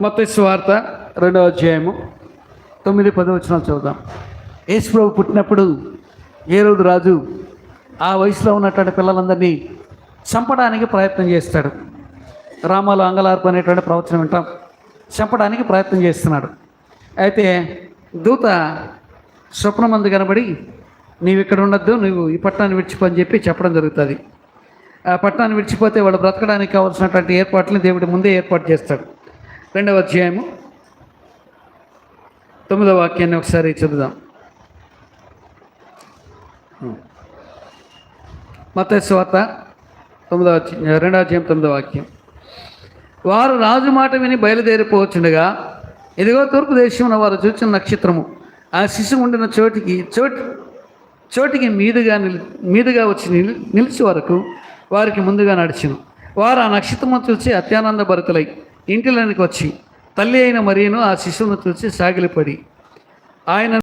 మత్తయి సువార్త 2వ అధ్యాయము 9-10 వచనాలు చదువుదాం. యేసు ప్రభు పుట్టినప్పుడు హేరోదు రాజు ఆ వయసులో ఉన్నటువంటి పిల్లలందరినీ చంపడానికి ప్రయత్నం చేస్తాడు. రామాలు అంగలార్పు అనేటువంటి ప్రవచనం వింటాం. చంపడానికి ప్రయత్నం చేస్తున్నాడు. అయితే దూత స్వప్నమందు కనబడి నీవు ఇక్కడ ఉండొద్దు, నువ్వు ఈ పట్టణాన్ని విడిచిపోని చెప్పి చెప్పడం జరుగుతుంది. ఆ పట్టణాన్ని విడిచిపోతే వాళ్ళు బ్రతకడానికి కావాల్సినటువంటి ఏర్పాట్లను దేవుడి ముందే ఏర్పాటు చేస్తాడు. 2వ అధ్యాయము 9వ వాక్యాన్ని ఒకసారి చదువుదాం. మత్తయి సువార్త 2వ అధ్యాయం 9వ వాక్యం. వారు రాజు మాట విని బయలుదేరిపోవచ్చుండగా ఇదిగో తూర్పు దేశంలో వారు చూచిన నక్షత్రము ఆ శిశువు ఉండిన చోటికి మీదుగా వచ్చి నిలిచి వరకు వారికి ముందుగా నడిచిను. వారు ఆ నక్షత్రము చూసి అత్యానంద భరితులై ఇంటిలోనికి వచ్చి తల్లి అయిన మరియను ఆ శిశువును చూసి సాగిలిపడి ఆయన